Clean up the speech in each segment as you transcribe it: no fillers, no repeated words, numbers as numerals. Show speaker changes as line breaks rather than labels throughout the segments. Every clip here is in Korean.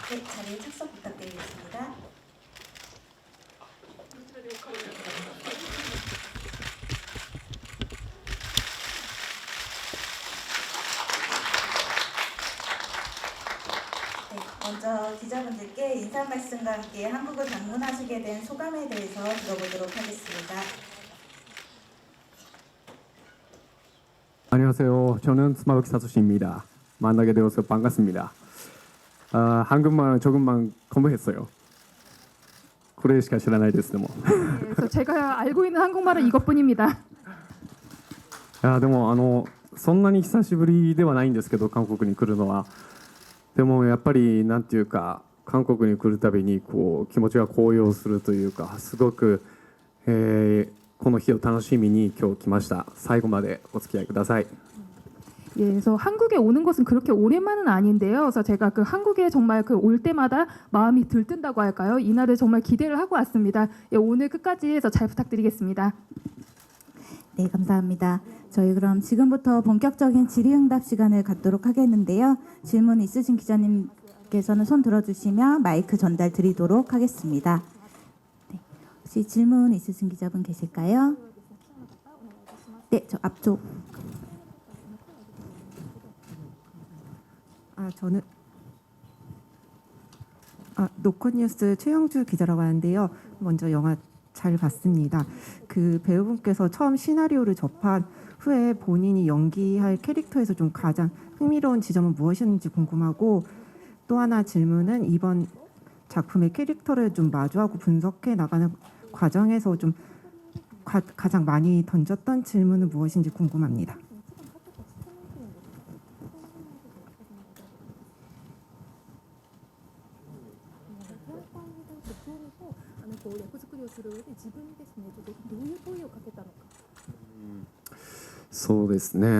네, 자리에 착석 부탁드리겠습니다. 네, 먼저 기자분들께 인사 말씀과 함께 한국을 방문하시게 된 소감에 대해서 들어보도록 하겠습니다.
안녕하세요. 저는 스마벅 사토시입니다. 만나게 되어서 반갑습니다. 한국말 조금만 공부했어요. これしか知らないですでも。
그래서 제가 알고 있는 한국말은 이것뿐입니다.
でもそんなに久しぶりではないんですけど韓国に来るのは。でもやっぱりなんていうか韓国に来るたびにこう気持ちが高揚するというかすごく、この日を楽しみに今日来ました。最後までお付き合いください。
예, 그래서 한국에 오는 것은 그렇게 오랜만은 아닌데요. 그래서 제가 그 한국에 정말 그 올 때마다 마음이 들뜬다고 할까요? 이날을 정말 기대를 하고 왔습니다. 예, 오늘 끝까지 해서 잘 부탁드리겠습니다.
네, 감사합니다. 저희 그럼 지금부터 본격적인 질의응답 시간을 갖도록 하겠는데요. 질문 있으신 기자님께서는 손 들어주시면 마이크 전달 드리도록 하겠습니다. 네, 혹시 질문 있으신 기자분 계실까요? 네, 저 앞쪽.
저는 노컷뉴스 최영주 기자라고 하는데요. 먼저 영화 잘 봤습니다. 그 배우분께서 처음 시나리오를 접한 후에 본인이 연기할 캐릭터에서 좀 가장 흥미로운 지점은 무엇이었는지 궁금하고 또 하나 질문은 이번 작품의 캐릭터를 좀 마주하고 분석해 나가는 과정에서 좀 가장 많이 던졌던 질문은 무엇인지 궁금합니다.
そうですね。キ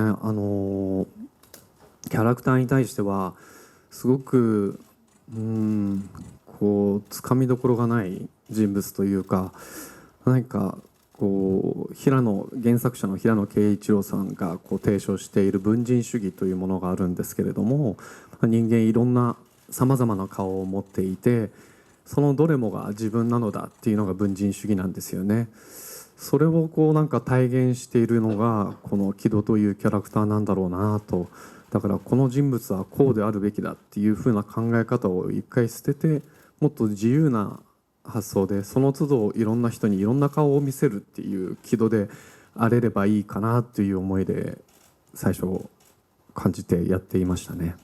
ャラクターに対してはすごくこうつかみどころがない人物というか、何かこう原作者の平野啓一郎さんがこう提唱している文人主義というものがあるんですけれども、人間いろんなさまざまな顔を持っていて、そのどれもが自分なのだっていうのが文人主義なんですよね。それをこうなんか体現しているのがこの木戸というキャラクターなんだろうなと。だからこの人物はこうであるべきだっていう風な考え方を一回捨てて、もっと自由な発想でその都度いろんな人にいろんな顔を見せるっていう木戸であれればいいかなという思いで最初感じてやっていましたね。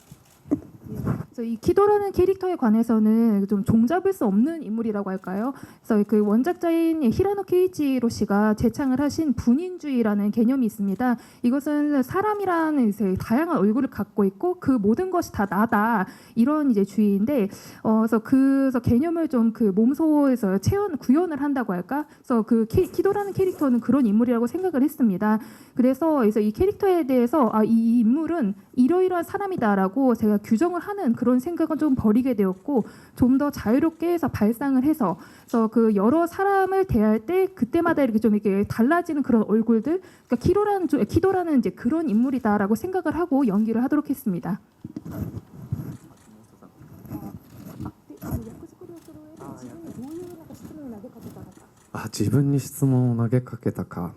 그래서 이 키도라는 캐릭터에 관해서는 좀 종잡을 수 없는 인물이라고 할까요? 그래서 그 원작자인 히라노 케이치로 씨가 제창을 하신 분인주의라는 개념이 있습니다. 이것은 사람이라는 이제 다양한 얼굴을 갖고 있고 그 모든 것이 다 나다 이런 이제 주의인데, 그래서 개념을 좀 그 몸소에서 구현을 한다고 할까? 그래서 그 키도라는 캐릭터는 그런 인물이라고 생각을 했습니다. 그래서 이 캐릭터에 대해서 이 인물은 이러이러한 사람이다라고 제가 규정을 하는 그런 생각은 좀 버리게 되었고, 좀 더 자유롭게 해서 발상을 해서 그 여러 사람을 대할 때 그때마다 이렇게 좀 이렇게 달라지는 그런 얼굴들, 그러니까 키도라는 이제 그런 인물이다라고 생각을 하고 연기를 하도록 했습니다.
自分に質問を投げかけたか。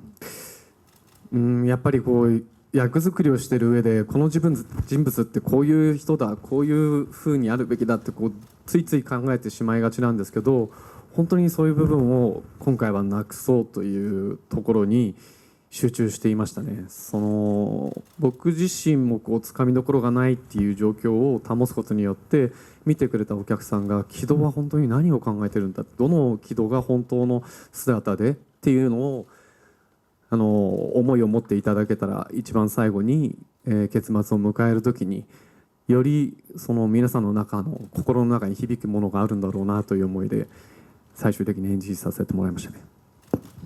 やっぱりこう役作りをしている上でこの人物ってこういう人だ、こういう風にあるべきだってこうついつい考えてしまいがちなんですけど、本当にそういう部分を今回はなくそうというところに集中していましたね。僕自身もこうつかみどころがないっていう状況を保つことによって見てくれたお客さんが木戸は本当に何を考えてるんだ、どの木戸が本当の姿でっていうのを思いを持っていただけたら一番最後に、結末を迎える時によりその皆さんの中の心の中に響くものがあるんだろうなという思いで最終的に演じさせてもらいましたね。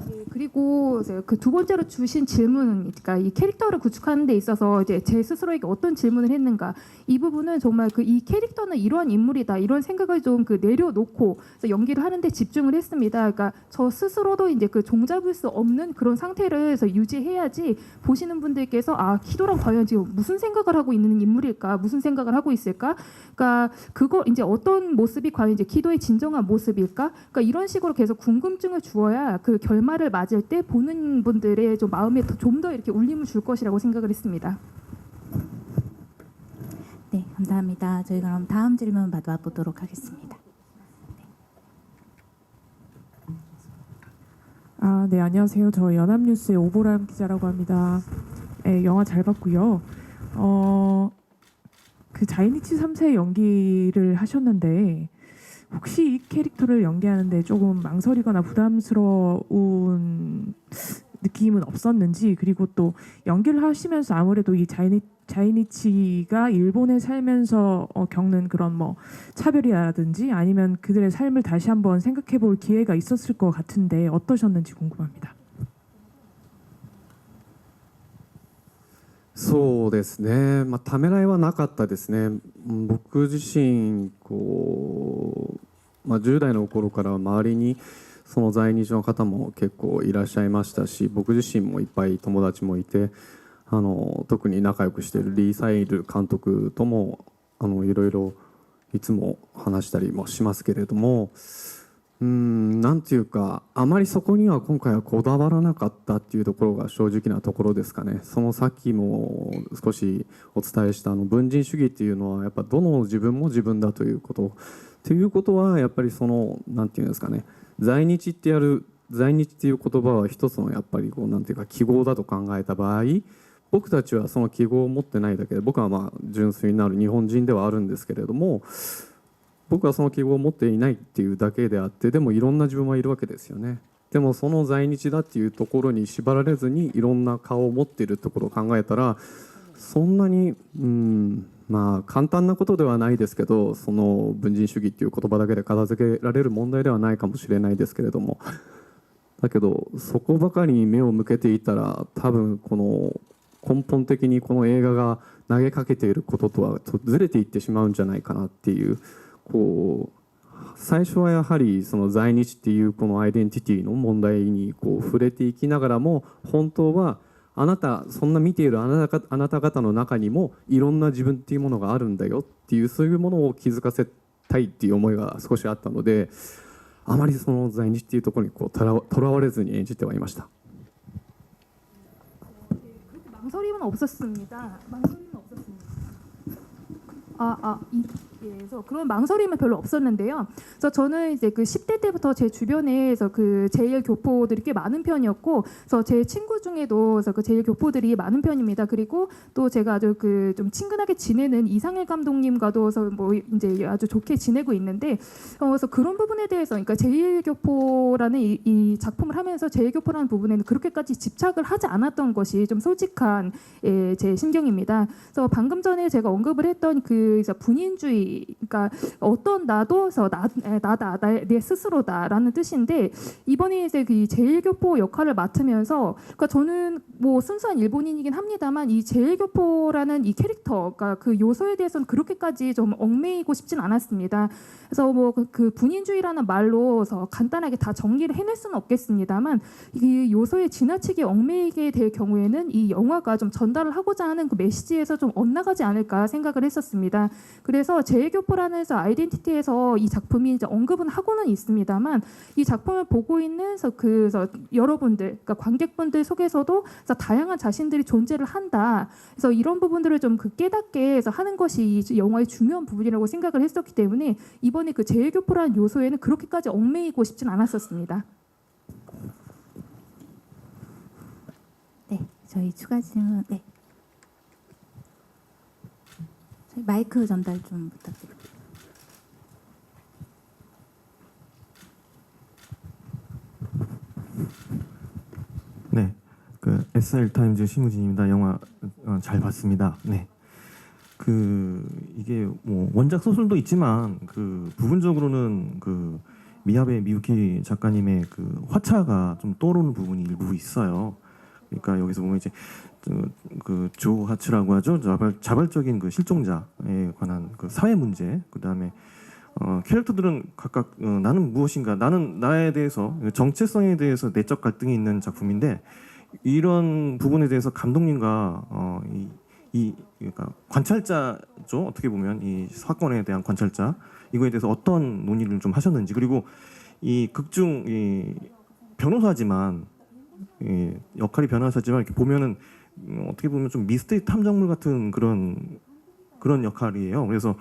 네, 그리고 그 두 번째로 주신 질문, 그러니까 이 캐릭터를 구축하는 데 있어서 이제 제 스스로에게 어떤 질문을 했는가, 이 부분은 정말 그 이 캐릭터는 이러한 인물이다 이런 생각을 좀 그 내려놓고 그래서 연기를 하는데 집중을 했습니다. 그러니까 저 스스로도 이제 그 종잡을 수 없는 그런 상태를 해서 유지해야지 보시는 분들께서 아 키도랑 과연 지금 무슨 생각을 하고 있는 인물일까, 무슨 생각을 하고 있을까, 그러니까 그거 이제 어떤 모습이 과연 이제 키도의 진정한 모습일까, 그러니까 이런 식으로 계속 궁금증을 주어야 그 결말을 맞을 때 보는 분들의 좀 마음에 좀 더 이렇게 울림을 줄 것이라고 생각을 했습니다.
네, 감사합니다. 저희 그럼 다음 질문 받아보도록 하겠습니다.
네, 안녕하세요. 저 연합뉴스의 오보람 기자라고 합니다. 네, 영화 잘 봤고요. 그 자이니치 3세 연기를 하셨는데 혹시 이 캐릭터를 연기하는데 조금 망설이거나 부담스러운 느낌은 없었는지, 그리고 또 연기를 하시면서 아무래도 이 자이니치가 일본에 살면서 겪는 그런 뭐 차별이라든지 아니면 그들의 삶을 다시 한번 생각해 볼 기회가 있었을 것 같은데 어떠셨는지 궁금합니다.
そうですね、まあ、ためらいはなかったですね。僕自身10代の頃から周りにその在日の方も結構いらっしゃいましたし、僕自身もいっぱい友達もいて、特に仲良くしているリー・サイル監督ともいろいろいつも話したりもしますけれども、なんていうかあまりそこには今回はこだわらなかったっていうところが正直なところですかね。そのさっきも少しお伝えした文人主義っていうのはやっぱどの自分も自分だということっていうことはやっぱりそのなんていうんですかね、在日っていう言葉は一つのやっぱりこうなんていうか記号だと考えた場合、僕たちはその記号を持ってないだけで、僕はまあ純粋なる日本人ではあるんですけれども、僕はその記号を持っていないっていうだけであって、でもいろんな自分はいるわけですよね。でもその在日だっていうところに縛られずにいろんな顔を持っているところを考えたら、そんなにまあ簡単なことではないですけど、その文人主義っていう言葉だけで片付けられる問題ではないかもしれないですけれども、だけどそこばかりに目を向けていたら多分この根本的にこの映画が投げかけていることとはずれていってしまうんじゃないかなっていう、こう最初はやはりその在日っていうこのアイデンティティの問題にこう触れていきながらも、本当はあなたそんな見ているあなた方の中にもいろんな自分っていうものがあるんだよっていう、そういうものを気づかせたいっていう思いが少しあったので、あまりその在日っていうところにこうとらわれずに演じてはいました。
망설임은 없었습니다. 망설임은 없었습니다. 그래서 그런 망설임은 별로 없었는데요. 그래서 저는 이제 그 10대 때부터 제 주변에서 그 제일 교포들이 꽤 많은 편이었고, 그래서 제 친구 중에도 그래서 그 제일 교포들이 많은 편입니다. 그리고 또 제가 아주 그 좀 친근하게 지내는 이상일 감독님과도 그래서 뭐 이제 아주 좋게 지내고 있는데, 그래서 그런 부분에 대해서, 그러니까 제일 교포라는 이 작품을 하면서 제일 교포라는 부분에는 그렇게까지 집착을 하지 않았던 것이 좀 솔직한 제 심경입니다. 그래서 방금 전에 제가 언급을 했던 그 분인주의, 그러니까 어떤 나도 나다 내 스스로다라는 뜻인데, 이번에 이제 그 제일교포 역할을 맡으면서, 그러니까 저는 뭐 순수한 일본인이긴 합니다만 이 제일교포라는 이 캐릭터, 그러니까 그 요소에 대해서는 그렇게까지 좀 얽매이고 싶진 않았습니다. 그래서 뭐 그 분인주의라는 말로서 간단하게 다 정리를 해낼 수는 없겠습니다만, 이 요소에 지나치게 얽매이게 될 경우에는 이 영화가 좀 전달을 하고자 하는 그 메시지에서 좀 엇나가지 않을까 생각을 했었습니다. 그래서 제일교포라는 아이덴티티에서 이 작품이 이제 언급은 하고는 있습니다만, 이 작품을 보고 있는 그래서 여러분들, 그러니까 관객분들 속에서도 다양한 자신들이 존재를 한다. 그래서 이런 부분들을 좀 그 깨닫게 해서 하는 것이 이 영화의 중요한 부분이라고 생각을 했었기 때문에 이번에 그 제일교포라는 요소에는 그렇게까지 얽매이고 싶진 않았었습니다.
네, 저희 추가 질문. 네. 저희 마이크 전달 좀 부탁드립니다.
네, 그 SR 타임즈 심우진입니다. 영화 잘 봤습니다. 네, 그 이게 뭐 원작 소설도 있지만 그 부분적으로는 그 미야베 미유키 작가님의 그 화차가 좀 떠오르는 부분이 일부 있어요. 그러니까 여기서 보면 이제 그 조하츠라고 하죠. 자발적인 그 실종자에 관한 그 사회 문제, 그 다음에 캐릭터들은 각각 나는 무엇인가, 나는 나에 대해서 정체성에 대해서 내적 갈등이 있는 작품인데 이런 부분에 대해서 감독님과 그러니까 관찰자죠. 어떻게 보면 이 사건에 대한 관찰자 이거에 대해서 어떤 논의를 좀 하셨는지, 그리고 이 극중 이 변호사지만 역할이 변호사지만 이렇게 보면은 어떻게 보면 좀 미스터리 탐정물 같은 그런 역할이에요. 그래서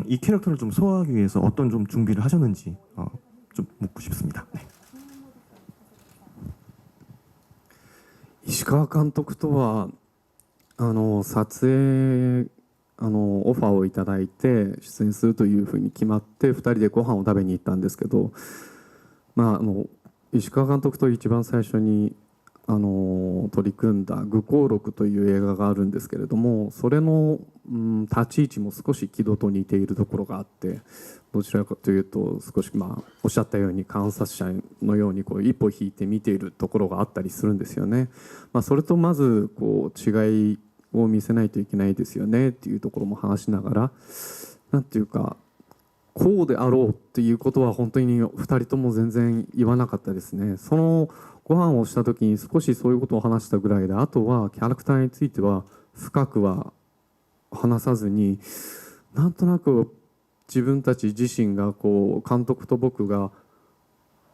이 캐릭터를 좀 소화하기 위해서 어떤 좀 준비를 하셨는지 좀 묻고 싶습니다. 네.
石川監督とは撮影オファーをいただいて出演するというふうに決まって2人でご飯を食べに行ったんですけど、石川監督と一番最初に取り組んだ「愚行録」という映画があるんですけれども、それの、立ち位置も少し木戸と似ているところがあって、どちらかというと少しおっしゃったように観察者のようにこう一歩引いて見ているところがあったりするんですよね。それとまずこう違いを見せないといけないですよねっていうところも話しながら、なんていうかこうであろうっていうことは本当に2人とも全然言わなかったですね。そのご飯をした時に少しそういうことを話したぐらいで、あとはキャラクターについては深くは話さずに、なんとなく自分たち自身がこう監督と僕が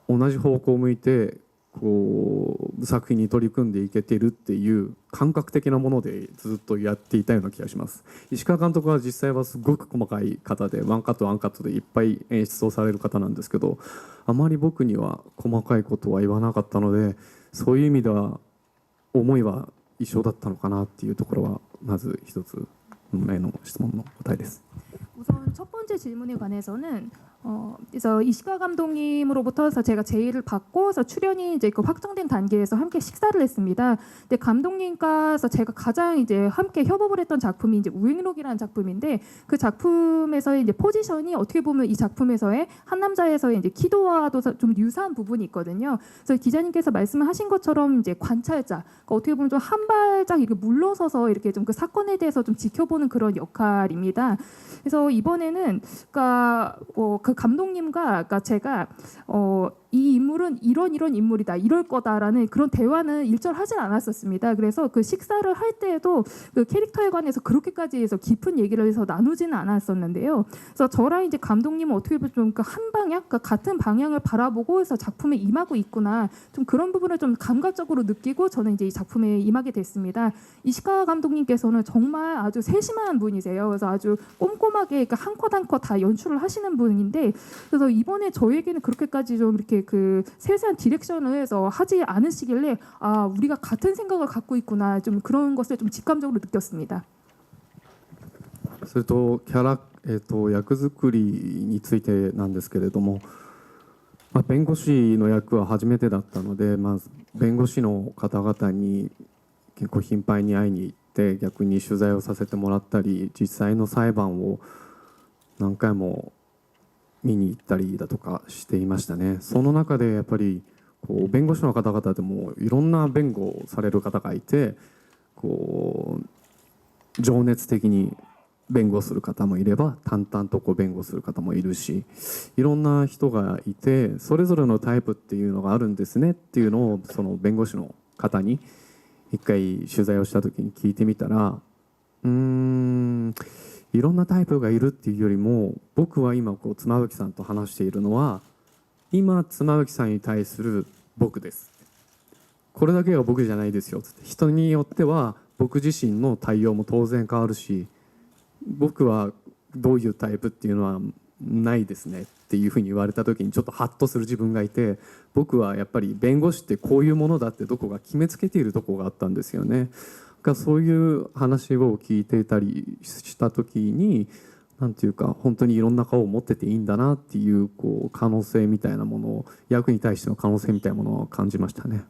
同じ方向を向いてこう作品に取り組んでいけているっていう感覚的なものでずっとやっていたような気がします。石川監督は実際はすごく細かい方でワンカットワンカットでいっぱい演出をされる方なんですけど、あまり僕には細かいことは言わなかったので、そういう意味では思いは一緒だったのかなっていうところはまず一つ目の質問の答えです。
우선 첫 번째 질문에 관해서는 그래서 이시카 감독님으로부터 제가 제의를 받고 그래서 출연이 이제 그 확정된 단계에서 함께 식사를 했습니다. 근데 감독님과 제가 가장 이제 함께 협업을 했던 작품이 이제 우행록이라는 작품인데, 그 작품에서의 이제 포지션이 어떻게 보면 이 작품에서의 한 남자에서의 이제 키도와도 좀 유사한 부분이 있거든요. 그래서 기자님께서 말씀하신 것처럼 이제 관찰자, 그러니까 어떻게 보면 좀 한 발짝 이렇게 물러서서 이렇게 좀 그 사건에 대해서 좀 지켜보는 그런 역할입니다. 그래서 이번에는 그러니까 그 감독님과 그러니까 제가 이 인물은 이런 인물이다, 이럴 거다라는 그런 대화는 일절하진 않았었습니다. 그래서 그 식사를 할 때에도 그 캐릭터에 관해서 그렇게까지 해서 깊은 얘기를 해서 나누지는 않았었는데요. 그래서 저랑 이제 감독님은 어떻게 보면 좀 한 방향, 그러니까 같은 방향을 바라보고 해서 작품에 임하고 있구나, 좀 그런 부분을 좀 감각적으로 느끼고 저는 이제 이 작품에 임하게 됐습니다. 이시카 감독님께서는 정말 아주 세심한 분이세요. 그래서 아주 꼼꼼하게 그러니까 한 컷 한 컷 다 연출을 하시는 분인데, 그래서 이번에 저에게는 그렇게까지 좀 이렇게 그 세세한 디렉션을 해서 하지 않으시길래 아, 우리가 같은 생각을 갖고 있구나, 좀 그런 것을 좀 직감적으로 느꼈습니다.
それと役作りについてなんですけれども、弁護士の役は初めてだったので、弁護士の方々に結構頻繁に会いに行って逆に取材をさせてもらったり、実際の裁判を何回も見に行ったりだとかしていましたね。その中でやっぱりこう弁護士の方々でもいろんな弁護をされる方がいて、こう情熱的に弁護する方もいれば淡々とこう弁護する方もいるし、いろんな人がいてそれぞれのタイプっていうのがあるんですねっていうのをその弁護士の方に一回取材をした時に聞いてみたら、いろんなタイプがいるっていうよりも、僕は今こう妻夫木さんと話しているのは今妻夫木さんに対する僕です、これだけが僕じゃないですよって、人によっては僕自身の対応も当然変わるし、僕はどういうタイプっていうのはないですねっていうふうに言われた時にちょっとハッとする自分がいて、僕はやっぱり弁護士ってこういうものだってどこか決めつけているところがあったんですよね。そういう話を聞いていたりした時に、なんていうか本当にいろんな顔を持ってていいんだなっていうこう可能性みたいなものを、役に対しての可能性みたいなものを感じましたね。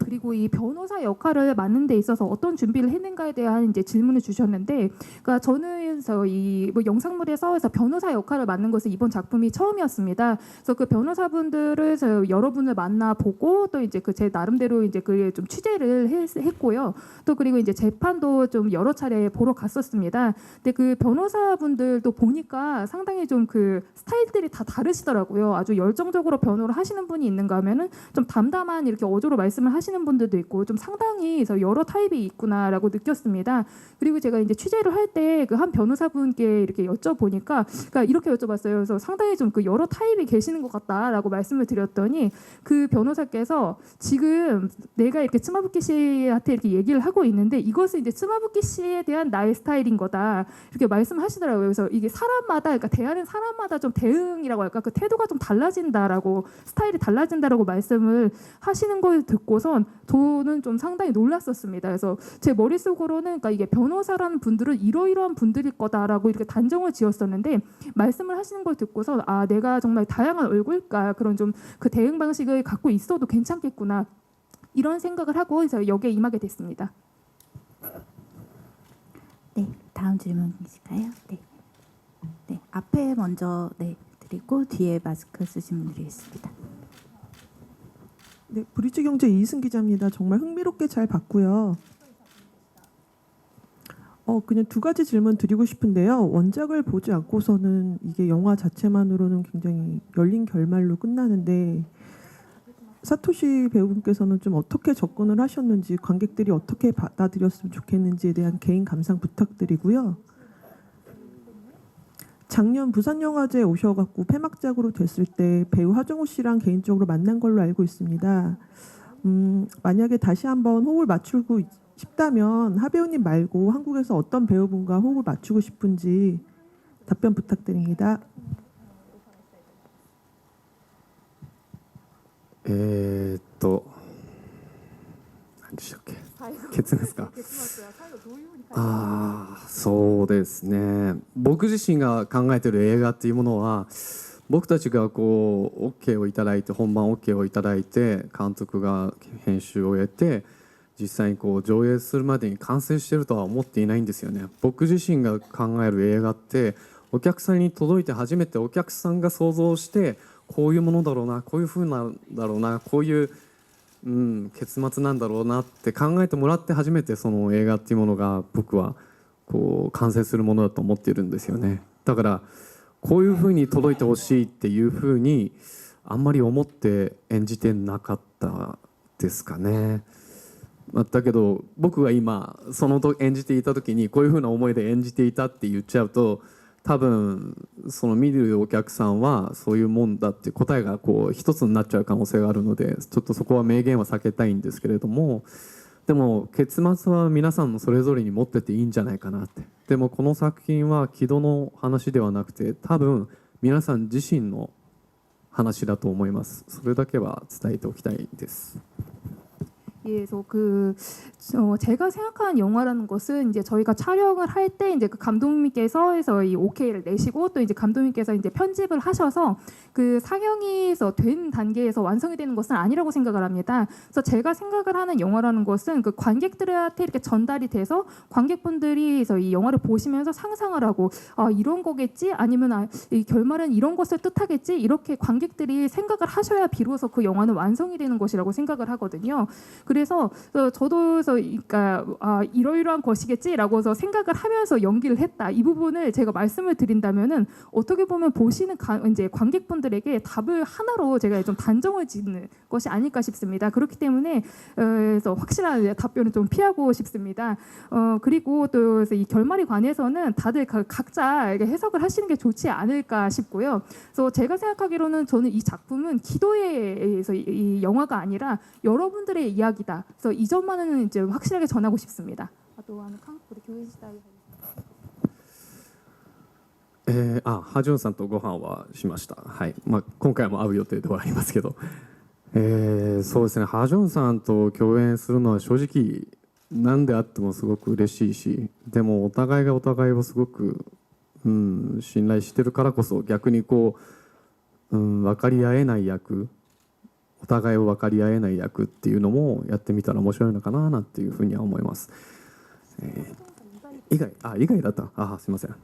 그리고 이 변호사 역할을 맡는 데 있어서 어떤 준비를 했는가에 대한 이제 질문을 주셨는데, 그러니까 저는 이뭐 영상물에서 변호사 역할을 맡는 것은 이번 작품이 처음이었습니다. 그래서 그 변호사분들을 여러분을 만나 보고 또 이제 그 제 나름대로 이제 그 좀 취재를 했고요. 또 그리고 이제 재판도 좀 여러 차례 보러 갔었습니다. 근데 그 변호사분들도 보니까 상당히 좀 그 스타일들이 다 다르시더라고요. 아주 열정적으로 변호를 하시는 분이 있는가 하면은 좀 담담한 이렇게 어조로 말씀을 하시는 분들도 있고, 좀 상당히 그래서 여러 타입이 있구나라고 느꼈습니다. 그리고 제가 이제 취재를 할 때 그 한 변호사분께 이렇게 여쭤보니까, 그러니까 이렇게 여쭤봤어요. 그래서 상당히 좀 그 여러 타입이 계시는 것 같다라고 말씀을 드렸더니, 그 변호사께서 지금 내가 이렇게 츠마부키 씨한테 이렇게 얘기를 하고 있는데 이것은 이제 츠마부키 씨에 대한 나의 스타일인 거다, 이렇게 말씀하시더라고요. 그래서 이게 사람마다, 그러니까 대하는 사람마다 좀 대응이라고 할까, 그 태도가 좀 달라진다라고, 스타일이 달라진다라고 말씀을 하시는 걸 듣고선 저는 좀 상당히 놀랐었습니다. 그래서 제 머릿속으로는 그러니까 이게 변호사라는 분들은 이러이러한 분들일 거다라고 이렇게 단정을 지었었는데, 말씀을 하시는 걸 듣고서 아, 내가 정말 다양한 얼굴과 그런 좀 그 대응 방식을 갖고 있어도 괜찮겠구나, 이런 생각을 하고 그래서 여기에 임하게 됐습니다.
네, 다음 질문이실까요? 네, 네, 앞에 먼저 네 드리고 뒤에 마스크 쓰신 분 드리겠습니다.
네, 브릿지 경제 이승 기자입니다. 정말 흥미롭게 잘 봤고요. 그냥 두 가지 질문 드리고 싶은데요. 원작을 보지 않고서는 이게 영화 자체만으로는 굉장히 열린 결말로 끝나는데, 사토시 배우분께서는 좀 어떻게 접근을 하셨는지, 관객들이 어떻게 받아들였으면 좋겠는지에 대한 개인 감상 부탁드리고요. 작년 부산영화제에 오셔갖고 폐막작으로 됐을 때 배우 하정우 씨랑 개인적으로 만난 걸로 알고 있습니다. 만약에 다시 한번 호흡을 맞추고 싶다면 하 배우님 말고 한국에서 어떤 배우분과 호흡을 맞추고 싶은지 답변 부탁드립니다.
何でしたっけ、結末ですか。そうですね、僕自身が考えている映画っていうものは、僕たちがこう OK をいただいて、本番 OK をいただいて、監督が編集を得て実際にこう上映するまでに完成しているとは思っていないんですよね。僕自身が考える映画ってお客さんに届いて初めてお客さんが想像して、こういうものだろうな、こういう風なんだろうな、こういう、結末なんだろうなって考えてもらって初めてその映画っていうものが僕はこう完成するものだと思っているんですよね。だからこういう風に届いてほしいっていう風にあんまり思って演じてなかったですかね。だけど僕が今そのと演じていた時にこういう風な思いで演じていたって言っちゃうと、多分その見るお客さんはそういうもんだって答えがこう一つになっちゃう可能性があるので、ちょっとそこは明言は避けたいんですけれども、でも結末は皆さんのそれぞれに持ってていいんじゃないかなって。でもこの作品は木戸の話ではなくて、多分皆さん自身の話だと思います。それだけは伝えておきたいです。
예, 그래서 제가 생각하는 영화라는 것은 이제 저희가 촬영을 할 때 이제 그 감독님께서 해서 이 오케이를 내시고, 또 이제 감독님께서 이제 편집을 하셔서 그 상영이 된 단계에서 완성이 되는 것은 아니라고 생각을 합니다. 그래서 제가 생각을 하는 영화라는 것은 그 관객들한테 이렇게 전달이 돼서 관객분들이 이 영화를 보시면서 상상을 하고, 아, 이런 거겠지, 아니면 이 결말은 이런 것을 뜻하겠지, 이렇게 관객들이 생각을 하셔야 비로소 그 영화는 완성이 되는 것이라고 생각을 하거든요. 그래서 저도 그러니까 이러이러한 것이겠지라고서 생각을 하면서 연기를 했다. 이 부분을 제가 말씀을 드린다면은 어떻게 보면 보시는 이제 관객분들에게 답을 하나로 제가 좀 단정을 짓는 것이 아닐까 싶습니다. 그렇기 때문에 그래서 확실한 답변을 좀 피하고 싶습니다. 그리고 또 이 결말에 관해서는 다들 각자 해석을 하시는 게 좋지 않을까 싶고요. 그래서 제가 생각하기로는 저는 이 작품은 기도에서 이 영화가 아니라 여러분들의 이야기다. 그래서 이 점만은 이제 확실하게 전하고 싶습니다. 또 한국의 교회 시대.
ハジュンさんとご飯はしました。はい。今回も会う予定ではありますけど、そうですね。ハジュンさんと共演するのは正直何であってもすごく嬉しいし、でもお互いがお互いをすごく、信頼してるからこそ逆にこう、分かり合えない役お互いを分かり合えない役っていうのもやってみたら面白いのかななんていうふうには思います。意外だった。すいません。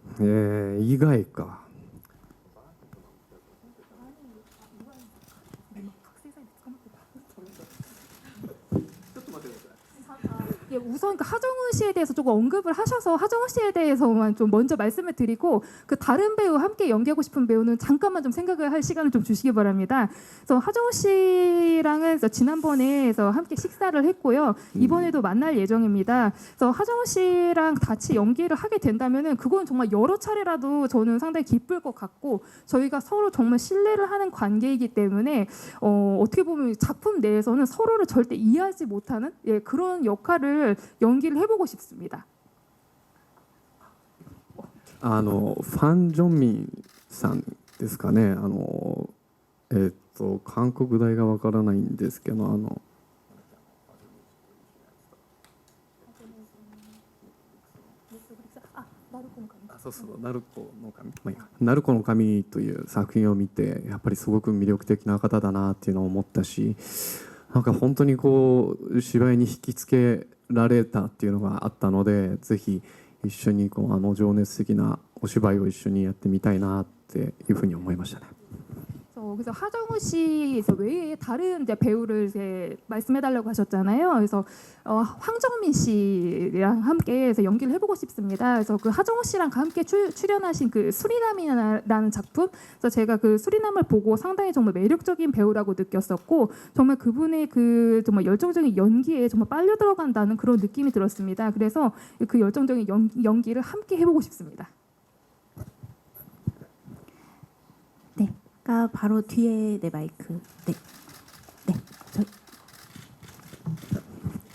意外か。
예, 우선 그 하정우 씨에 대해서 조금 언급을 하셔서 하정우 씨에 대해서만 좀 먼저 말씀을 드리고 그 다른 배우 함께 연기하고 싶은 배우는 잠깐만 좀 생각을 할 시간을 좀 주시기 바랍니다. 그래서 하정우 씨랑은 지난번에 함께 식사를 했고요. 이번에도 만날 예정입니다. 그래서 하정우 씨랑 같이 연기를 하게 된다면은 그건 정말 여러 차례라도 저는 상당히 기쁠 것 같고 저희가 서로 정말 신뢰를 하는 관계이기 때문에 어떻게 보면 작품 내에서는 서로를 절대 이해하지 못하는 그런 역할을 연기를 해보고 싶습니다.
ファン・ジョンミンさんですかね。韓国大がわからないんですけど、そうそう、ナルコの神、まあいいか、ナルコの神という作品を見て、やっぱりすごく魅力的な方だなっていうのを思ったし、なんか本当にこう芝居に引きつけられたっていうのがあったので、ぜひ一緒に情熱的なお芝居を一緒にやってみたいなっていうふうに思いましたね。
그래서 하정우 씨 외에 다른 이제 배우를 이제 말씀해달라고 하셨잖아요. 그래서 황정민 씨랑 함께 해서 연기를 해보고 싶습니다. 그래서 그 하정우 씨랑 함께 출연하신 그 수리남이라는 작품, 그래서 제가 그 수리남을 보고 상당히 정말 매력적인 배우라고 느꼈었고, 정말 그분의 그 정말 열정적인 연기에 정말 빨려 들어간다는 그런 느낌이 들었습니다. 그래서 그 열정적인 연기를 함께 해보고 싶습니다.
바로 뒤에 내 마이크. 네.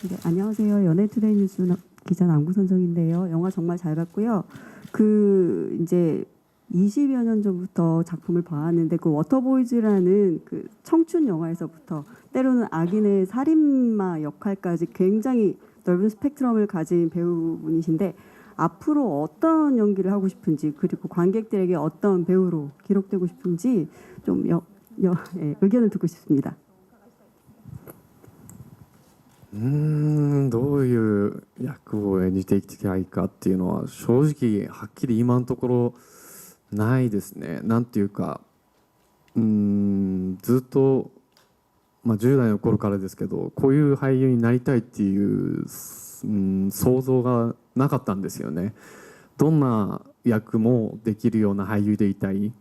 네, 안녕하세요. 연예투데이 뉴스 기자 남구선정인데요. 영화 정말 잘 봤고요. 그 이제 20여 년 전부터 작품을 봐왔는데 그 워터보이즈라는 그 청춘 영화에서부터 때로는 악인의 살인마 역할까지 굉장히 넓은 스펙트럼을 가진 배우분이신데 앞으로 어떤 연기를 하고 싶은지 그리고 관객들에게 어떤 배우로 기록되고 싶은지 좀 의견을 듣고 싶습니다.
どういう役を演じていきたいかっていうのは正直はっきり今のところないですね。なんていうかずっと、10代の頃からですけどこういう俳優になりたいっていう想像がなかったんですよね。どんな役もできるような俳優でいたい、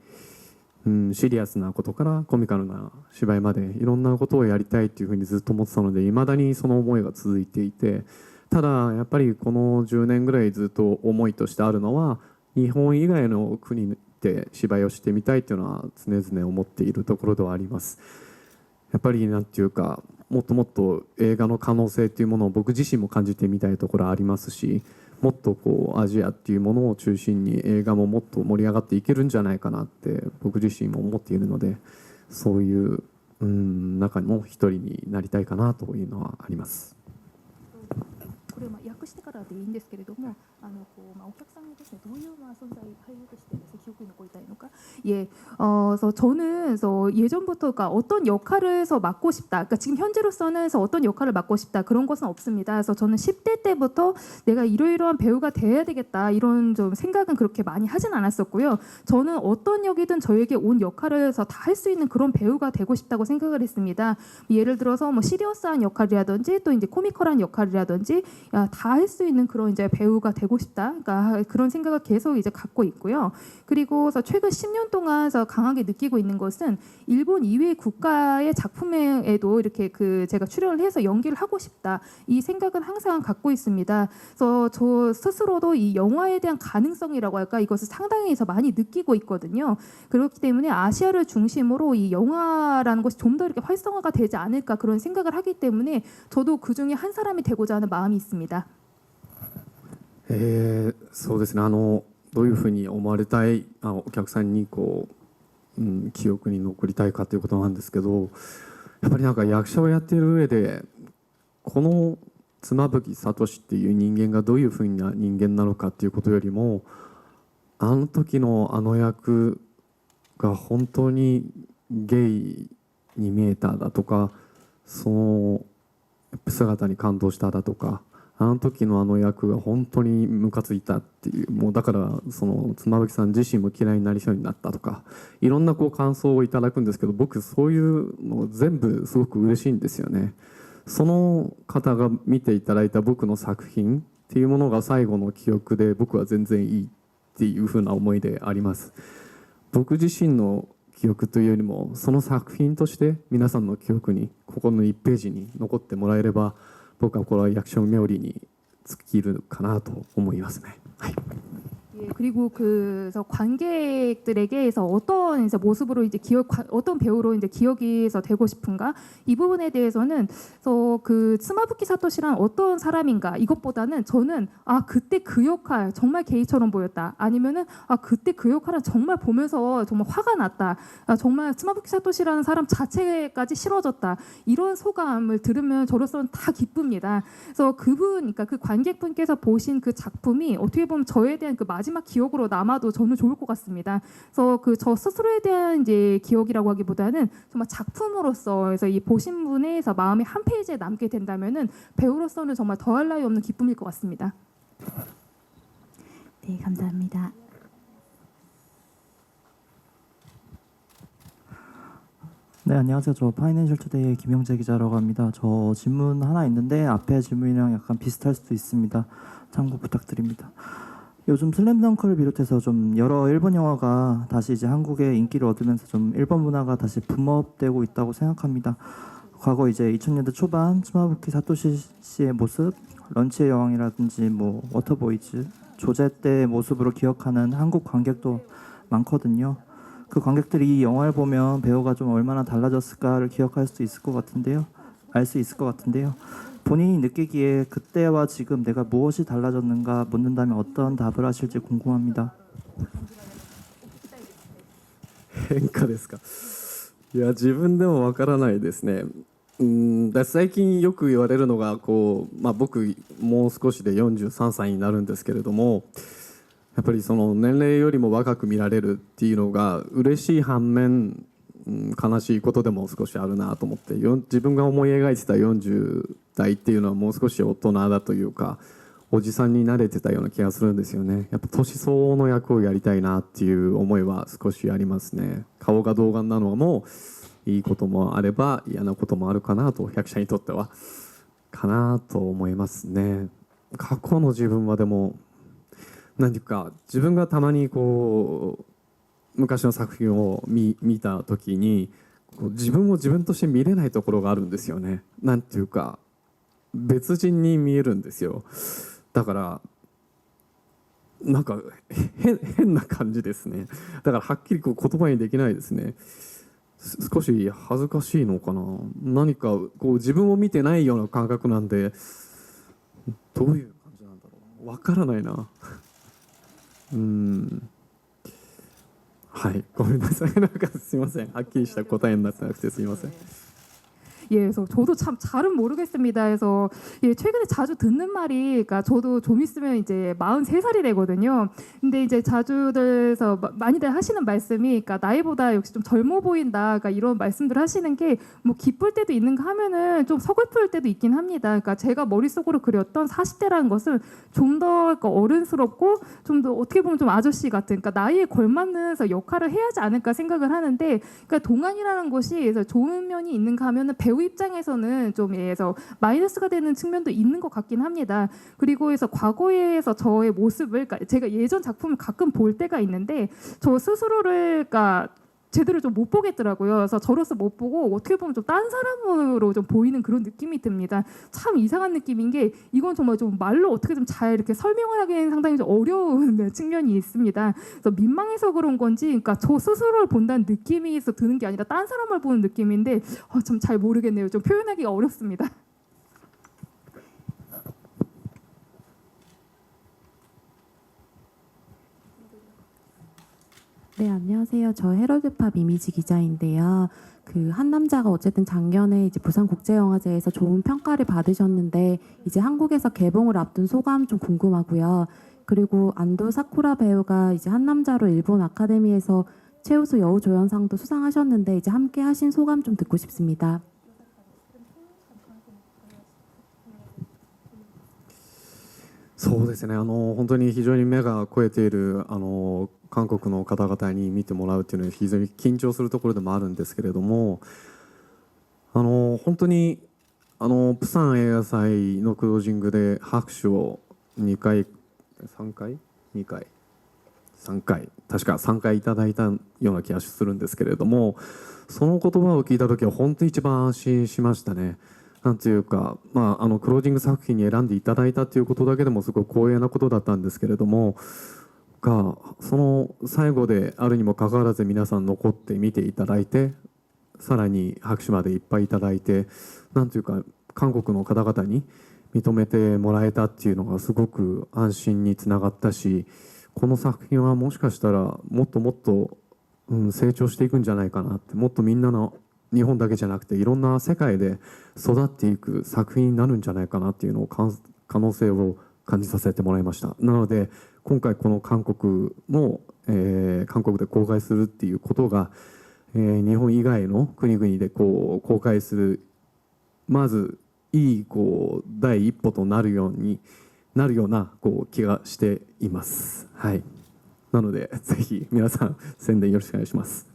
シリアスなことからコミカルな芝居までいろんなことをやりたいっていうふうにずっと思ってたのでいまだにその思いが続いていて、ただやっぱりこの10年ぐらいずっと思いとしてあるのは日本以外の国で芝居をしてみたいっていうのは常々思っているところではあります。やっぱりなんていうかもっともっと映画の可能性っていうものを僕自身も感じてみたいところありますし、もっとこうアジアっていうものを中心に映画ももっと盛り上がっていけるんじゃないかなって僕自身も思っているので、そういう中の一人になりたいかなというのはあります。
これ訳してからでいいんですけれども、お客さんにですねどういう存在俳優として기억에残りたいのか, 예, 그래서 저는 그래서 예전부터 그러니까 어떤 역할을 맡고 싶다, 그러니까 지금 현재로서는 그래서 어떤 역할을 맡고 싶다 그런 것은 없습니다. 그래서 저는 10대 때부터 내가 이러이러한 배우가 돼야 되겠다 이런 좀 생각은 그렇게 많이 하진 않았었고요. 저는 어떤 역이든 저에게 온 역할을 다 할 수 있는 그런 배우가 되고 싶다고 생각을 했습니다. 예를 들어서 뭐 시리어스한 역할이라든지 또 이제 코미컬한 역할이라든지 다 할 수 있는 그런 이제 배우가 되고 싶다. 그러니까 그런 생각을 계속 이제 갖고 있고요. 그리고 최근 10년 동안 강하게 느끼고 있는 것은 일본 이외의 국가의 작품에도 이렇게 제가 출연을 해서 연기를 하고 싶다. 이 생각은 항상 갖고 있습니다. 그래서 저 스스로도 이 영화에 대한 가능성이라고 할까 이것을 상당히 많이 느끼고 있거든요. 그렇기 때문에 아시아를 중심으로 이 영화라는 것이 좀 더 이렇게 활성화가 되지 않을까 그런 생각을 하기 때문에 저도 그 중에 한 사람이 되고자 하는 마음이 있습니다.
そうですね。どういうふうに思われたいお客さんに記憶に残りたいかということなんですけど、やっぱりなんか役者をやっている上でこの妻夫木聡っていう人間がどういうふうな人間なのかっていうことよりもあの時の役が本当にゲイに見えただとか、その姿に感動しただとか、あの時のあの役が本当にムカついたっていう、もうだからその妻夫木さん自身も嫌いになりそうになったとか、いろんなこう感想をいただくんですけど、僕そういうの全部すごく嬉しいんですよね。その方が見ていただいた僕の作品っていうものが最後の記憶で、僕は全然いいっていう風な思いであります。僕自身の記憶というよりも、その作品として皆さんの記憶にここの1ページに残ってもらえれば、僕はこれは役所冥利に尽きるかなと思いますね。はい。
예, 그리고 그래서 관객들에게서 어떤 이제 모습으로 이제 어떤 배우로 이제 기억이 되고 싶은가 이 부분에 대해서는 그 스마부키 사토시란 어떤 사람인가 이것보다는 저는 그때 그 역할 정말 게이처럼 보였다, 아니면은 그때 그 역할은 정말 보면서 정말 화가 났다, 정말 스마부키 사토시라는 사람 자체까지 싫어졌다, 이런 소감을 들으면 저로서는 다 기쁩니다. 그래서 그러니까 그 관객분께서 보신 그 작품이 어떻게 보면 저에 대한 그 마지막 기억으로 남아도 저는 좋을 것 같습니다. 그래서 그 저 스스로에 대한 이제 기억이라고 하기보다는 정말 작품으로서, 그래서 이 보신 분에서 마음이 한 페이지에 남게 된다면은 배우로서는 정말 더할 나위 없는 기쁨일 것 같습니다.
네, 감사합니다.
네, 안녕하세요. 저 파이낸셜 투데이의 김영재 기자라고 합니다. 저 질문 하나 있는데 앞에 질문이랑 약간 비슷할 수도 있습니다. 참고 부탁드립니다. 요즘 슬램덩크를 비롯해서 좀 여러 일본 영화가 다시 이제 한국에 인기를 얻으면서 좀 일본 문화가 다시 붐업되고 있다고 생각합니다. 과거 이제 2000년대 초반 스마부키 사토시 씨의 모습, 런치의 여왕이라든지 뭐 워터보이즈, 조제 때의 모습으로 기억하는 한국 관객도 많거든요. 그 관객들이 이 영화를 보면 배우가 좀 얼마나 달라졌을까를 기억할 수 있을 것 같은데요. 알 수 있을 것 같은데요. 본인이 느끼기에 그때와 지금 내가 무엇이 달라졌는가 묻는다면 어떤 답을 하실지 궁금합니다.
変化ですか。いや、自分でもわからないですね。最近よく言われるのがこう、僕もう少しで43歳になるんですけれども、やっぱりその年齢よりも若く見られるっていうのが嬉しい反面、悲しいことでも少しあるなと思って、自分が思い描いてた40代っていうのはもう少し大人だというか、おじさんに慣れてたような気がするんですよね。やっぱ年相応の役をやりたいなっていう思いは少しありますね。顔が童顔なのもいいこともあれば嫌なこともあるかなと、役者にとってはかなと思いますね。過去の自分はでも何ていうか、自分がたまにこう昔の作品を見た時に自分を自分として見れないところがあるんですよね。なんていうか別人に見えるんですよ。だからなんか変な感じですね。だからはっきりこう言葉にできないですね。少し恥ずかしいのかな。何かこう自分を見てないような感覚なんで、どういう感じなんだろう。わからないな。はい、ごめんなさい。なんかすいません。はっきりした答えになってなくてすいません。
예, 그래서 저도 참 잘은 모르겠습니다. 그래서 최근에 자주 듣는 말이, 그러니까 저도 좀 있으면 이제 43살이 되거든요. 근데 이제 자주들서 많이들 하시는 말씀이, 그러니까 나이보다 역시 좀 젊어 보인다, 그러니까 이런 말씀들 하시는 게 뭐 기쁠 때도 있는가 하면은 좀 서글플 때도 있긴 합니다. 그러니까 제가 머릿속으로 그렸던 40대라는 것은 좀 더 어른스럽고 좀 더 어떻게 보면 좀 아저씨 같은, 그러니까 나이에 걸맞는 역할을 해야 하지 않을까 생각을 하는데, 그러니까 동안이라는 것이 그래서 좋은 면이 있는가 하면은 배우 입장에서는 좀 그래서 마이너스가 되는 측면도 있는 것 같긴 합니다. 그리고 해서 과거에서 저의 모습을, 그러니까 제가 예전 작품을 가끔 볼 때가 있는데 저 스스로를 그러니까 제대로 좀 못 보겠더라고요. 그래서 저로서 못 보고 어떻게 보면 좀 딴 사람으로 좀 보이는 그런 느낌이 듭니다. 참 이상한 느낌인 게, 이건 정말 좀 말로 어떻게 좀 잘 이렇게 설명을 하기에는 상당히 좀 어려운 측면이 있습니다. 그래서 민망해서 그런 건지, 그러니까 저 스스로를 본다는 느낌이 드는 게 아니라 딴 사람을 보는 느낌인데 참 잘 모르겠네요. 좀 표현하기가 어렵습니다.
네, 안녕하세요. 저 헤럴드팝 이미지 기자인데요. 그 한 남자가 어쨌든 작년에 이제 부산국제영화제에서 좋은 평가를 받으셨는데 이제 한국에서 개봉을 앞둔 소감 좀 궁금하고요. 그리고 안도 사쿠라 배우가 이제 한 남자로 일본 아카데미에서 최우수 여우조연상도 수상하셨는데 이제 함께 하신 소감 좀 듣고 싶습니다.
そうですね、本当に非常に目が肥えている韓国の方々に見てもらうっていうのは非常に緊張するところでもあるんですけれども、本当に釜山映画祭のクロージングで拍手を2回、3回、2回、3回、確か3回いただいたような気がするんですけれども、その言葉を聞いた時は本当に一番安心しましたね。なんていうか、クロージング作品に選んでいただいたということだけでもすごく光栄なことだったんですけれども、その最後であるにもかかわらず皆さん残って見ていただいて、さらに拍手までいっぱいいただいて、なんていうか韓国の方々に認めてもらえたっていうのがすごく安心につながったし、この作品はもしかしたらもっともっと、成長していくんじゃないかなって、もっとみんなの日本だけじゃなくていろんな世界で育っていく作品になるんじゃないかなっていうのを可能性を感じさせてもらいました。なので今回この韓国で公開するっていうことが、日本以外の国々で公開するまずいい第一歩となるような気がしています。はい。なのでぜひ皆さん宣伝よろしくお願いします。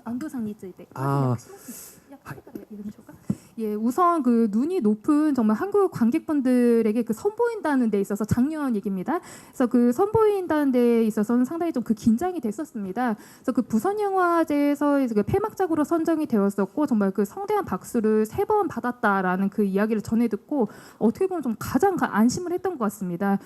안도상について
아,
예, 우선 그 눈이 높은 정말 한국 관객분들에게 그 선보인다는 데 있어서 작년 얘기입니다. 그래서 그 선보인다는 데 있어서는 상당히 좀 그 긴장이 됐었습니다. 그래서 그 부산영화제에서 그 폐막작으로 선정이 되었었고 정말 그 성대한 박수를 3번 받았다라는 그 이야기를 전해 듣고 어떻게 보면 좀 가장 안심을 했던 것 같습니다.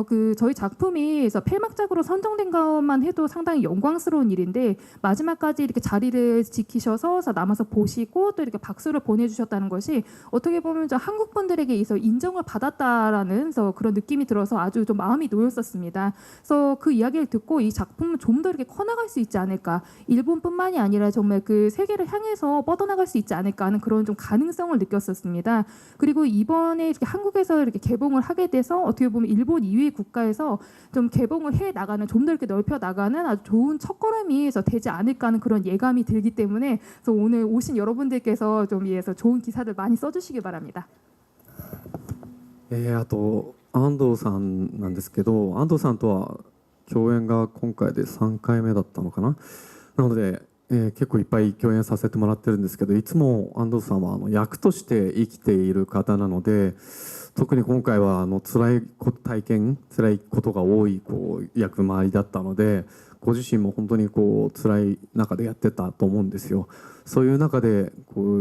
그 저희 작품이 그래서 폐막작으로 선정된 것만 해도 상당히 영광스러운 일인데 마지막까지 이렇게 자리를 지키셔서 남아서 보시고 또 이렇게 박수를 보내주셨다는 것이 어떻게 보면 저 한국 분들에게 있어 인정을 받았다라는 그런 느낌이 들어서 아주 좀 마음이 놓였었습니다. 그래서 그 이야기를 듣고 이 작품은 좀 더 이렇게 커나갈 수 있지 않을까, 일본뿐만이 아니라 정말 그 세계를 향해서 뻗어나갈 수 있지 않을까 하는 그런 좀 가능성을 느꼈었습니다. 그리고 이번에 이렇게 한국에서 이렇게 개봉을 하게 돼서 어떻게 보면 일본 이외의 국가에서 좀 개봉을 해 나가는, 좀 더 이렇게 넓혀 나가는 아주 좋은 첫걸음이 되지 않을까 하는 그런 예감이 들기 때문에 그래서 오늘 오신 여러분들께서 좀 위해서 좋은 기사들 많이 써주시기 바랍니다.
あと安藤さんなんですけど、安藤さんとは共演が今回で3回目だったのかな。なので、結構いっぱい共演させてもらってるんですけど、いつも安藤さんは役として生きている方なので、特に今回は辛いことが多い役回りだったので、ご自身も本当に辛い中でやってたと思うんですよ。そういう中で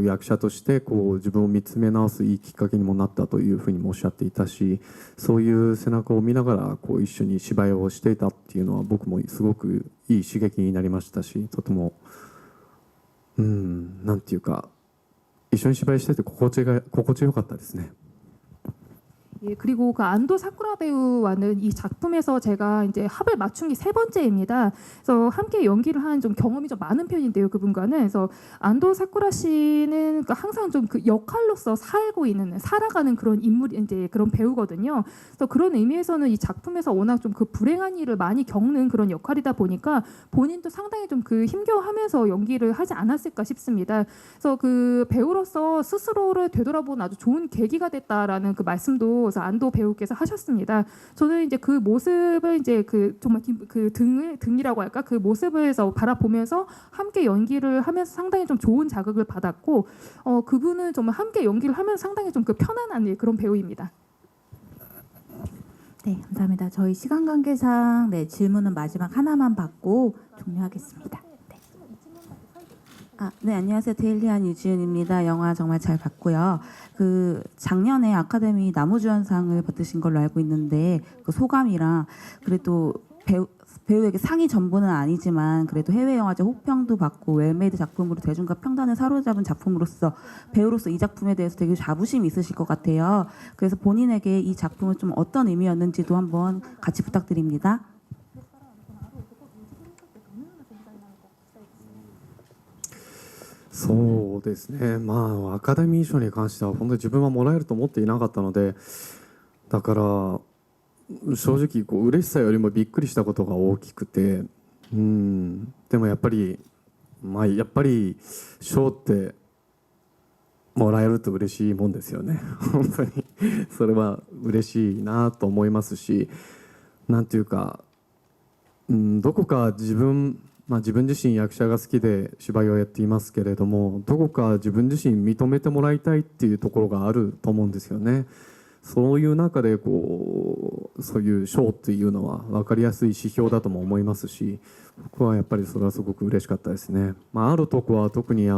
役者として自分を見つめ直すいいきっかけにもなったというふうにもおっしゃっていたし、そういう背中を見ながら一緒に芝居をしていたっていうのは僕もすごくいい刺激になりましたし、とてもなんていうか一緒に芝居してて心地よかったですね。
예, 그리고 그 안도 사쿠라 배우와는 이 작품에서 제가 이제 합을 맞춘 게 3번째입니다. 그래서 함께 연기를 한 좀 경험이 좀 많은 편인데요, 그분과는. 그래서 안도 사쿠라 씨는 항상 좀 그 역할로서 살아가는 그런 인물, 이제 그런 배우거든요. 그래서 그런 의미에서는 이 작품에서 워낙 좀 그 불행한 일을 많이 겪는 그런 역할이다 보니까 본인도 상당히 좀 그 힘겨워하면서 연기를 하지 않았을까 싶습니다. 그래서 그 배우로서 스스로를 되돌아보는 아주 좋은 계기가 됐다라는 그 말씀도 안도 배우께서 하셨습니다. 저는 이제 그 모습을 이제 그 정말 그 등이라고 할까, 그 모습에서 바라보면서 함께 연기를 하면서 상당히 좀 좋은 자극을 받았고, 그분은 정말 함께 연기를 하면서 상당히 좀 그 편안한 그런 배우입니다.
네, 감사합니다. 저희 시간 관계상 질문은 마지막 하나만 받고 종료하겠습니다.
네, 안녕하세요. 데일리한 유지은입니다. 영화 정말 잘 봤고요. 그 작년에 아카데미 나무주연상을 받으신 걸로 알고 있는데 그 소감이랑, 그래도 배우에게 상이 전부는 아니지만 그래도 해외 영화제 호평도 받고 웰메이드 작품으로 대중과 평단을 사로잡은 작품으로서 배우로서 이 작품에 대해서 되게 자부심이 있으실 것 같아요. 그래서 본인에게 이 작품은 좀 어떤 의미였는지도 한번 같이 부탁드립니다.
そうですね、アカデミー賞に関しては本当に自分はもらえると思っていなかったので、だから正直嬉しさよりもびっくりしたことが大きくて、でもやっぱりやっぱり賞ってもらえると嬉しいもんですよね。本当にそれは嬉しいなと思いますし、なんていうか、どこか自分自身役者が好きで芝居をやっていますけれども、どこか自分自身認めてもらいたいっていうところがあると思うんですよね。そういう中でそういう賞っていうのは分かりやすい指標だとも思いますし、僕はやっぱりそれはすごく嬉しかったですね。あるとこは特に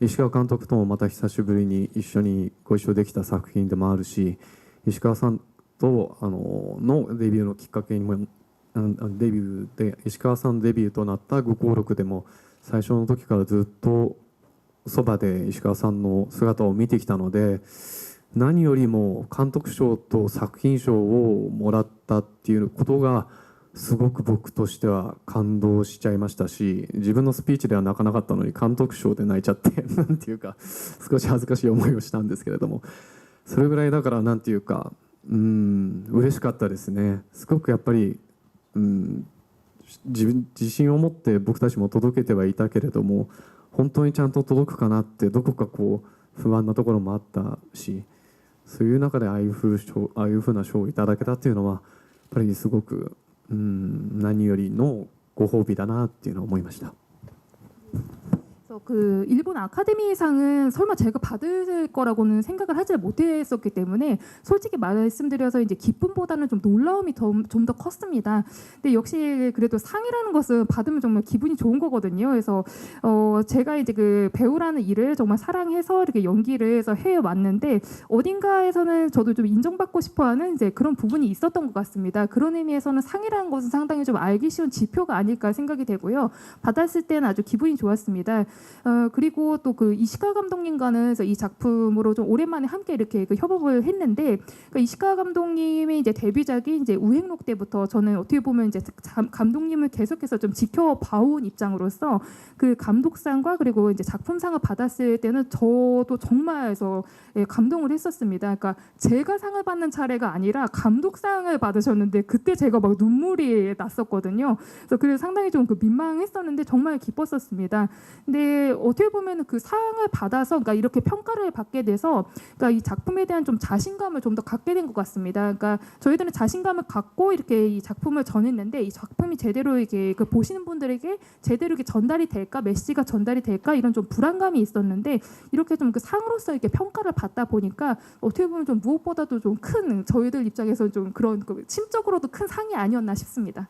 石川監督ともまた久しぶりに一緒にご一緒できた作品でもあるし、石川さんとのデビューのきっかけにもデビューで石川さんデビューとなった愚行録でも最初の時からずっとそばで石川さんの姿を見てきたので、何よりも監督賞と作品賞をもらったっていうことがすごく僕としては感動しちゃいましたし、自分のスピーチでは泣かなかったのに監督賞で泣いちゃってなんていうか少し恥ずかしい思いをしたんですけれども、それぐらいだからなんていうか嬉しかったですね。すごくやっぱり自信を持って僕たちも届けてはいたけれども、本当にちゃんと届くかなってどこか不安なところもあったし、そういう中でああいうふうな賞をいただけたっていうのはやっぱりすごく何よりのご褒美だなっていうのを思いました。
그 일본 아카데미상은 설마 제가 받을 거라고는 생각을 하지 못했었기 때문에 솔직히 말씀드려서 이제 기쁨보다는 좀 놀라움이 좀 더 컸습니다. 근데 역시 그래도 상이라는 것은 받으면 정말 기분이 좋은 거거든요. 그래서 제가 이제 그 배우라는 일을 정말 사랑해서 이렇게 연기를 해서 해 왔는데 어딘가에서는 저도 좀 인정받고 싶어하는 이제 그런 부분이 있었던 것 같습니다. 그런 의미에서는 상이라는 것은 상당히 좀 알기 쉬운 지표가 아닐까 생각이 되고요. 받았을 때는 아주 기분이 좋았습니다. 그리고 또 그 이시카 감독님과는 이 작품으로 좀 오랜만에 함께 이렇게 그 협업을 했는데, 그러니까 이시카 감독님의 이제 데뷔작이 이제 우행록 때부터 저는 어떻게 보면 이제 감독님을 계속해서 좀 지켜봐온 입장으로서 그 감독상과 그리고 이제 작품상을 받았을 때는 저도 정말 해서 감동을 했었습니다. 그러니까 제가 상을 받는 차례가 아니라 감독상을 받으셨는데 그때 제가 막 눈물이 났었거든요. 그래서 상당히 좀 그 민망했었는데 정말 기뻤었습니다. 근데 어떻게 보면 그 상을 받아서 그러니까 이렇게 평가를 받게 돼서 그러니까 이 작품에 대한 좀 자신감을 좀 더 갖게 된 것 같습니다. 그러니까 저희들은 자신감을 갖고 이렇게 이 작품을 전했는데 이 작품이 제대로 이게 그 보시는 분들에게 제대로 이렇게 전달이 될까, 메시지가 전달이 될까 이런 좀 불안감이 있었는데 이렇게 좀 그 상으로서 이렇게 평가를 받다 보니까 어떻게 보면 좀 무엇보다도 좀 큰 저희들 입장에서 좀 그런 그 심적으로도 큰 상이 아니었나 싶습니다.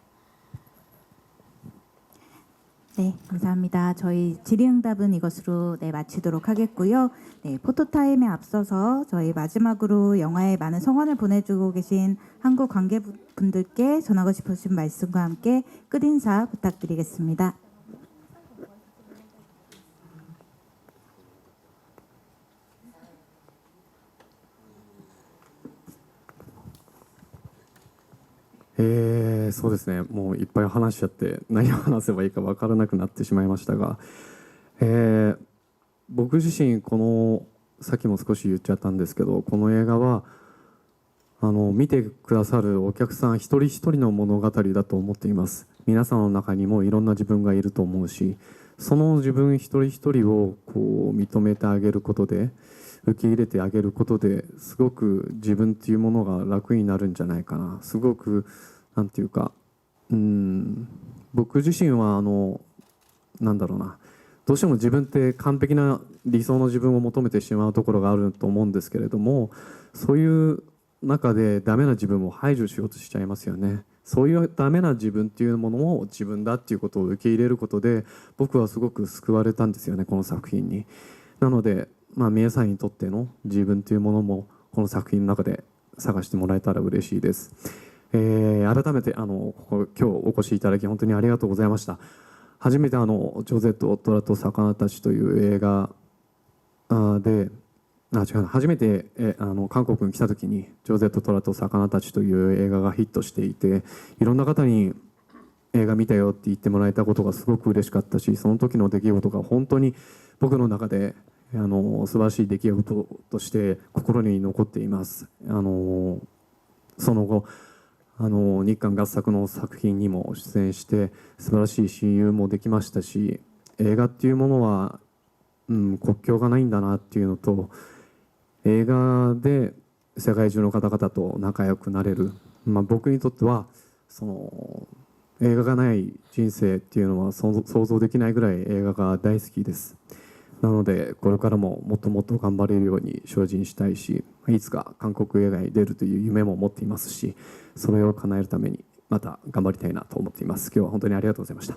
네, 감사합니다. 저희 질의응답은 이것으로 마치도록 하겠고요. 네, 포토타임에 앞서서 저희 마지막으로 영화에 많은 성원을 보내주고 계신 한국 관계분들께 전하고 싶으신 말씀과 함께 끝인사 부탁드리겠습니다.
예, そうですね。もういっぱい話しちゃって何を話せばいいか分からなくなってしまいましたが、僕自身さっきも少し言っちゃったんですけど、この映画は見てくださるお客さん一人一人の物語だと思っています。皆さんの中にもいろんな自分がいると思うし、その自分一人一人を認めてあげることで、受け入れてあげることですごく自分っていうものが楽になるんじゃないかな。すごくなんていうか、僕自身はなんだろうな、どうしても自分って完璧な理想の自分を求めてしまうところがあると思うんですけれども、そういう中でダメな自分を排除しようとしちゃいますよね。そういうダメな自分っていうものを自分だっていうことを受け入れることで僕はすごく救われたんですよね、この作品に。なので皆さんにとっての自分というものもこの作品の中で探してもらえたら嬉しいです。改めて今日お越しいただき本当にありがとうございました。初めてジョゼと虎と魚たちという映画で初めて韓国に来た時にジョゼと虎と魚たちという映画がヒットしていて、いろんな方に映画見たよって言ってもらえたことがすごく嬉しかったし、その時の出来事が本当に僕の中で素晴らしい出来事として心に残っています。その後日韓合作の作品にも出演して素晴らしい親友もできましたし、映画っていうものは、国境がないんだなっていうのと、映画で世界中の方々と仲良くなれる、僕にとってはその映画がない人生っていうのは想像できないぐらい映画が大好きです。なのでこれからももっともっと頑張れるように精進したいし、いつか韓国映画に出るという夢も持っていますし、それを叶えるためにまた頑張りたいなと思っています。今日は本当にありがとうございました。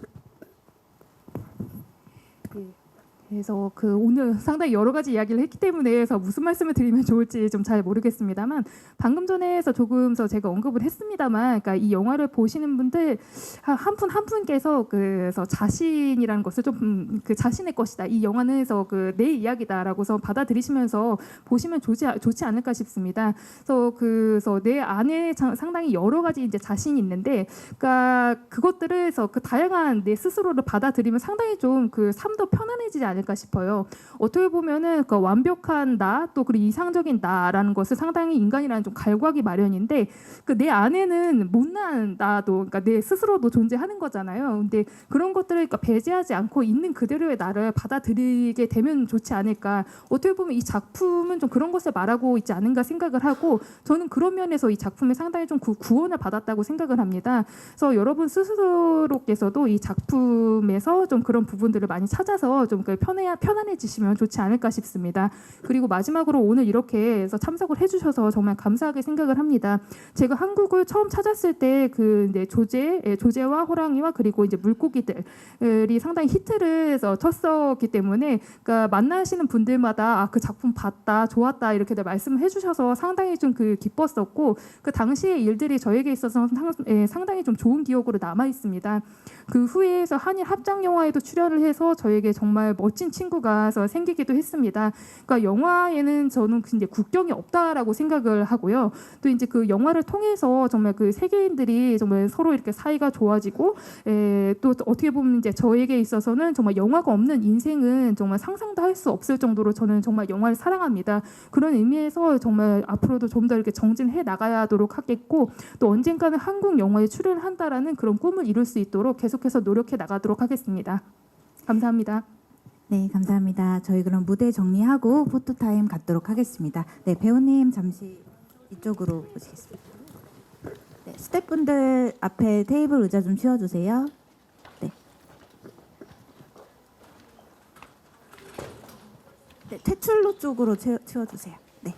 그래서 그 오늘 상당히 여러 가지 이야기를 했기 때문에 그래서 무슨 말씀을 드리면 좋을지 좀 잘 모르겠습니다만, 방금 전에서 조금 더 제가 언급을 했습니다만, 그러니까 이 영화를 보시는 분들 한 분 한 분께서 그래서 자신이라는 것을 좀 그 자신의 것이다, 이 영화는 그래서 그 내 이야기다라고서 받아들이시면서 보시면 좋지 않을까 싶습니다. 그래서 내 안에 상당히 여러 가지 이제 자신이 있는데, 그러니까 그것들을 해서 그 다양한 내 스스로를 받아들이면 상당히 좀 그 삶도 편안해지지 않을까 싶어요. 어떻게 보면은 그 완벽한 나, 또 그리고 이상적인 나라는 것을 상당히 인간이라는 좀 갈구하기 마련인데, 그 내 안에는 못난 나도, 그러니까 내 스스로도 존재하는 거잖아요. 근데 그런 것들을 그러니까 배제하지 않고 있는 그대로의 나를 받아들이게 되면 좋지 않을까. 어떻게 보면 이 작품은 좀 그런 것을 말하고 있지 않은가 생각을 하고, 저는 그런 면에서 이 작품에 상당히 좀 구원을 받았다고 생각을 합니다. 그래서 여러분 스스로께서도 이 작품에서 좀 그런 부분들을 많이 찾아서 좀 편안해지시면 좋지 않을까 싶습니다. 그리고 마지막으로 오늘 이렇게 해서 참석을 해주셔서 정말 감사하게 생각을 합니다. 제가 한국을 처음 찾았을 때 그 조제와 호랑이와 그리고 이제 물고기들이 상당히 히트를 해서 쳤었기 때문에, 그러니까 만나시는 분들마다 그 작품 봤다, 좋았다 이렇게 말씀을 해주셔서 상당히 좀 그 기뻤었고, 그 당시의 일들이 저에게 있어서 상당히 좀 좋은 기억으로 남아 있습니다. 그 후에서 한일 합작 영화에도 출연을 해서 저에게 정말 멋진 친구가 생기기도 했습니다. 그러니까 영화에는 저는 이제 국경이 없다라고 생각을 하고요. 또 이제 그 영화를 통해서 정말 그 세계인들이 정말 서로 이렇게 사이가 좋아지고, 또 어떻게 보면 이제 저에게 있어서는 정말 영화가 없는 인생은 정말 상상도 할 수 없을 정도로 저는 정말 영화를 사랑합니다. 그런 의미에서 정말 앞으로도 좀 더 이렇게 정진해 나가도록 하겠고, 또 언젠가는 한국 영화에 출연한다라는 그런 꿈을 이룰 수 있도록 계속해서 노력해 나가도록 하겠습니다. 감사합니다.
네, 감사합니다. 저희 그럼 무대 정리하고 포토타임 갖도록 하겠습니다. 네, 배우님 잠시 이쪽으로 오시겠습니다. 네, 스태프분들 앞에 테이블 의자 좀 치워주세요. 네. 네, 퇴출로 쪽으로 치워주세요. 네.